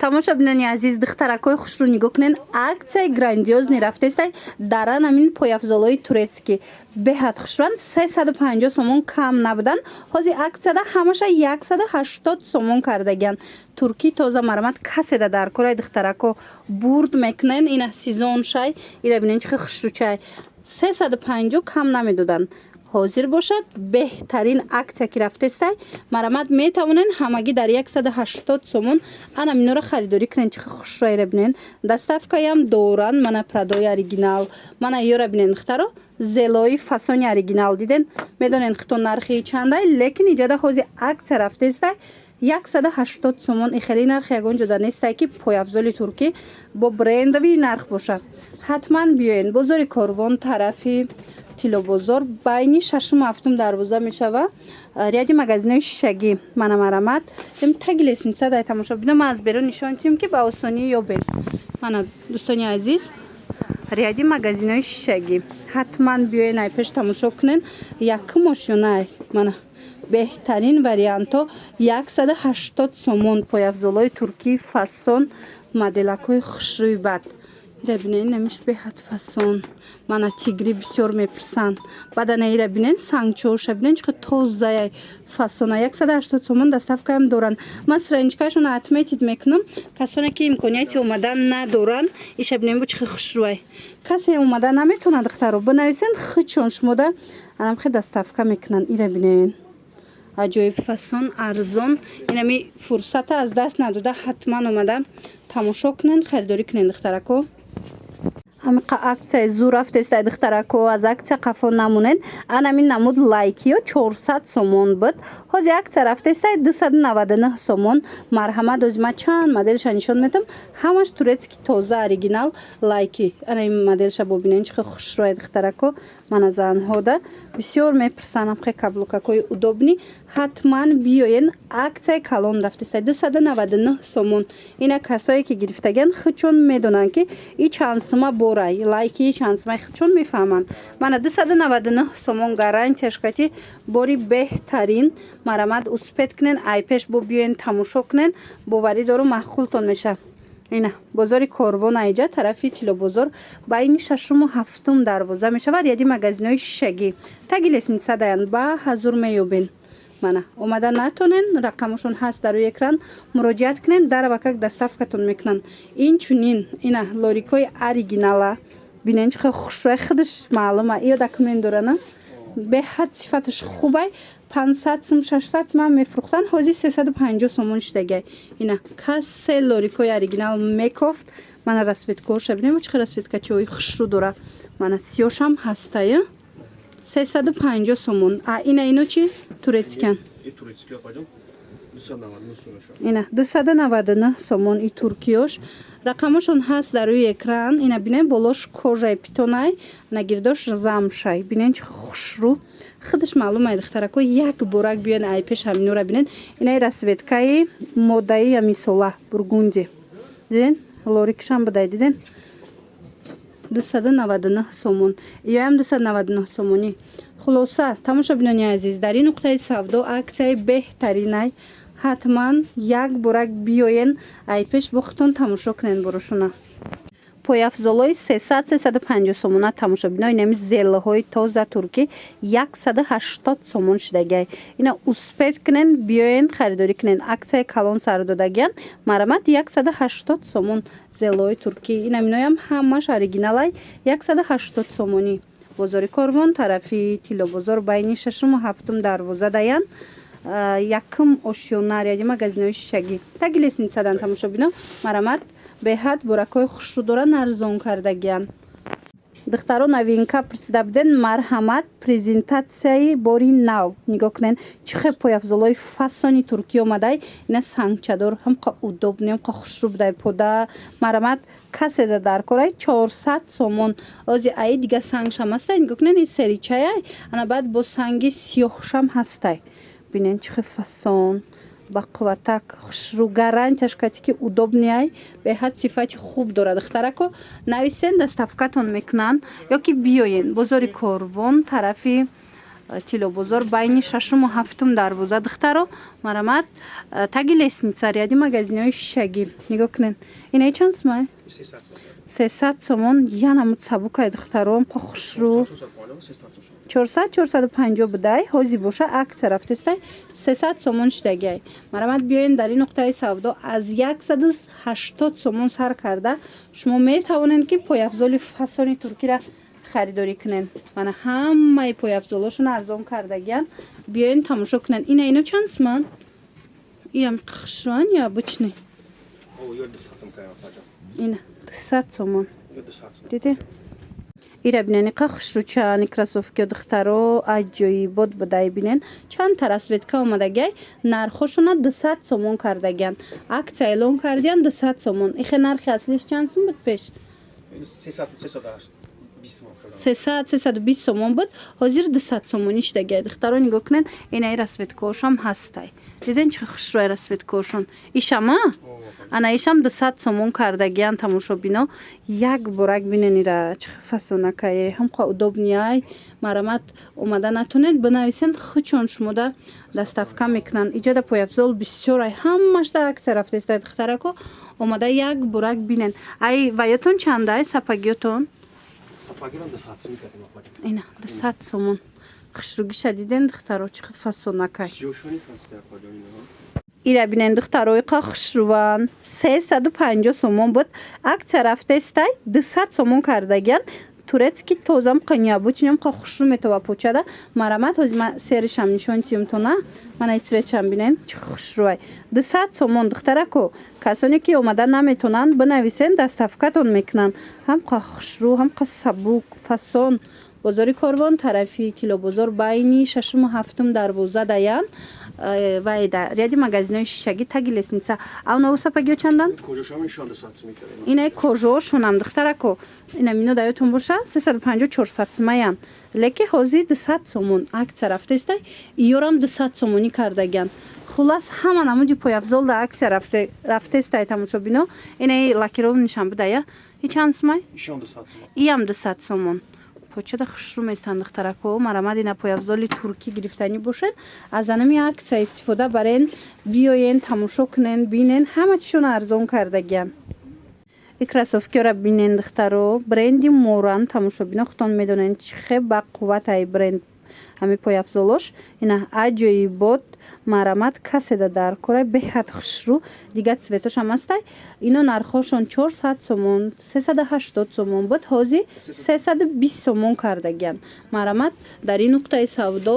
тамошобинони азиз, духтаракои хушрӯ нигоҳ кунед. Аксияи грандиозни рафтестай дар амин пойафзолои турецкӣ беҳад хушрӯанд. 350 сомон кам набудан. ҳозир аксияда ҳамаша 180 сомон кардагиянд. Туркӣ тоза марамат каседа дар кораи духтарако бурд мекунен. Ина сезон шай ира бинен чихе хушрӯчай 350 кам намедоданд. ҳозир бошад беҳтарин аксия ки рафтестай марамат метавонен ҳамагӣ дар 180 сомон ана минора харидорӣ кунен. чихе хушрӯйра бинен. Доставкаям доранд. Мана прадои оригинал. Мана ёра бинен духтаро зелои фасони оригинал диден. Медонен хто нархи чандай, лекин иҷода ҳозир аксия рафтестай 180 сомон. Ихели нарх ягон ҷода нестай ки пойафзоли туркӣ бо брендовии нарх боша. ҳатман биёен. Бозори Корвон тарафи Тилобозор байни 6-7 дарвоза мешава. Ряди магазинои шишагӣ мана марамат ем таги лесница дай тамошобино ма аз берун нишон дидим ки ба осонӣ ёбед. Мана дӯстони азиз, ряди магазинои шишагӣ ҳатман биёен ай пеш тамошо кунен. Якум ошёнай мана беҳтарин вариантҳо 180 сомон. Пойафзолои туркӣ фасон моделакҳои хушрӯи бад ира бинен. Намиш беҳад фасон. Мана тигри бисёр мепирсанд. Бадана ира бинен сангчоша бинен чихе тозая фасона 180 сомон. Доставкаам доранд. Ман страничкаашон атметид мекунам. Касоне ки имконияти омадан надоранд иша бинен бо чихе хушрӯай. Касе омада наметавонад духтаро бинависен хичон шумода анам хе доставка мекунанд. Ира бинен аҷоиб фасон арзон. Инами фурсата аз даст надода ҳатман омада тамошо кунен, харидорӣ кунен духтарако. Амиқа аксияи зӯ рафтестай духтарако аз аксия қафо намонен. Анамин намуд лайкиё 400 сомон буд. ҳозир аксия рафтестай 299 сомон. Марҳамат озима чанд моделша нишон метам. Ҳамаш турецки тоза оригинал лайки. Анамин моделша бобинен чихе хушрӯай духтарако. Мана занҳода бисёр мепирсанд амхе каблукакои удобни. ҳатман биёен. Аксияи калон рафтестай 299 сомон. Ина касое ки гирифтаган хичон медонанд ки и чанд сума борай лайки чанд сумаи хичон мефаҳманд. Мана 299 сомон гарантияш кати бори беҳтарин марамат успед кунен. Ай пеш бо биёен тамошо кунен. Боварӣ дору маъқултон меша. Ина бозори Корвон айҷа тарафи Тилобозор байни 6-7 дарвоза мешава. Ряди магазинои шишагӣ таги лесница даянд ба ҳазур меёбен. Мана омада натонен рақамашон ҳаст дар рӯи экран муроҷиат кунен. дарвакак доставкатон мекунанд. Инчунин ина лорикои оригинала бинен чихе хушрӯй худаш маълума иё документ дорана беҳад сифаташ хубай 500 сум 600 сум мефурӯхтанд. ҳозир 350 сомон шидагай. Ина касе лорикои оригинал мекофт. Мана расветкоша бинем чихе расветкачиҳои хушрӯ дора. Мана сиёшам ҳастая 350 сомон. Ина ино чи турецкиан. Ина 299 сомон и туркиёш. Рақамашон ҳаст дар рӯи экран. Ина бинен болош кожаи питонай нагирдош замшай. Бинен чихе хушрӯ худаш маълумай духтарако як борак биён ай пеш ҳаминора бинен. Инаи расветкаи моддаи амисола бургунди диден лорикшам будай диден 299 сомон. Иёам 299 сомонӣ. Хулоса тамошобинони азиз, дар ин нуқтаи савдо аксияи беҳтаринай ҳатман як борак биёен ай пеш бо худтон тамошо кунен борошуна. Пойафзолои 300-350 сомона тамошобино. Инами зеллаҳои тоза туркӣ 180 сомон шидагай. Ина успед кунен биёен харидорӣ кунен. аксияи калон сар додагиян марамат 180 сомон зеллаҳои туркӣ. Ина миноям ҳамаш оригиналай 180 сомонӣ. бозори Корвон тарафи Тилобозор байни 6-7 дарвоза даян. Якум ошёна ряди магазинои шишагӣ таги лесницадан тамошобино марамат беҳад буракҳои хушрӯ доранд арзон кардагиянд. духтаро новинка пурсида буден. марҳамат презентатсияи бори нав нигоҳ кунен. чихе пойафзолои фасони туркӣ омадай. ина сангчадор ҳамқа удобни ҳамқа хушрӯ будай пода марамат каседа дар корай 400 сомон. ози аи дига сангшам ҳастай. нигоҳ кунен ин серичаяй ана баъд бо санги сиёҳшам ҳастай. бинен чихе фасон ба қувватак хушрӯ гарантияш кати ки удобниай беҳад сифати хуб дорад. духтарако нависен доставкатон мекунанд ё ки биёен бозори Корвон тарафи тило бозор байни 6-му 7-ум дарвоза духтаро марамат таги лестница ряди магазинои шишагӣ нигоҳ кунен инаи чанд сомай 300 сомон янамуд сабукай духтаром хушрӯ 400-450 будай ҳози боша акция рафтестай 300 сомон шидагиай марамат биёен дар ин нуқтаи савдо аз 180 сомон сар карда шумо метавонед ки пойафзоли фасони туркиро харидорӣ кунен мана ҳамаи пойафзолошон арзон кардагиян биёен тамошо кунен ино чанд сомон иам хушрӯан я бучни ина 200 сомон диде ира бинен иқа хушрӯчани кросовки духтаро аҷоибот будай бинен чанд та расветка омадагиай нархошона 200 сомон кардагиян акция эълон кардиян 200 сомон ихе нархи аслиш чанд сом буд пеш 300-320 сомон буд ҳозир 200 сомонӣ шидагиай духтаро нигоҳ кунен инаи расветкаошам ҳастай диден чӣ хушрӯи расветкаошон ишама ана ишам 200 сомон кардагиян тамошо бино як борак бинен ира чӣ фасонакае ҳамқа удобнияй марамат омада натунед бинависен хучон шумода доставка мекунанд иҷода пойафзол бисёрай ҳамашда акция рафтестай духтарако омада як борак бинен ай ваётон чандай сапагиётон ина 200 сомон хушрӯгиша диден духтаро чӣ фасонакай ира бинен духтаро иқа хушрӯван 350 сомон буд акция рафтестай 200 сомон кардагиян турецки тозам қаниябучням қа хушрӯ метава почада марамат ҳози ма серишам нишон тиёмтона мана цветчам бинен чӣ хушрӯай 200 сомон духтарако касоне ки омада наметонанд бинависен доставкатон мекунанд ҳамқа хушрӯ ҳамқа сабук фасон бозори корвон тарафи тилобозор байни 6-му 7-ум дарвоза даян вайда ряди магазинои шишагӣ таги лестница авнову сапагиё чандан инаи кожоошонам духтарако ина мино даётон боша 350-400 сомаян леки ҳозир 200 сомон акция рафтестай иёрам 200 сомонӣ кардагиян хулас ҳама намуди пойафзол да акция рафтестай тамошо бино инаи лакиров нишан будая и чанд сомай иам 200 сомон почада хушрӯ местанд духтарако марамад ина пойафзоли туркӣ гирифтанӣ бошед аз анами акция истифода барен биёен тамошо кунен бинен ҳама чишон арзон кардагиян и кросовкиёра бинен духтаро бренди моран тамошо бино худтон медонед чихе бақувватай бренд ҳами пойафзолош ина аҷоибот марамат каседа дар кора беҳад хушрӯ дига цветошам ҳастай ино нархошон 400 сомон 380 сомон буд ҳозир 320 сомон кардагиян марамат дар ин нуқтаи савдо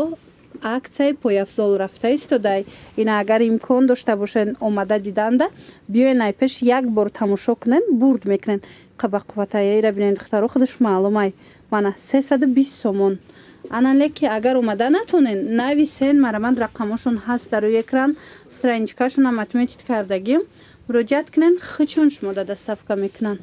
аксияи пойафзол рафта истодай ина агар имкон дошта бошед омада диданда биёен айпеш як бор тамошо кунен бурд мекунен қабақувватая ира бинен духтаро худаш маълумай мана 320 сомон ана леки агар омада натонен нависен марамат рақамошон ҳаст дар рӯи экран страничкашонам отметит кардагим муроҷиат кунен хичон шумода доставка мекунанд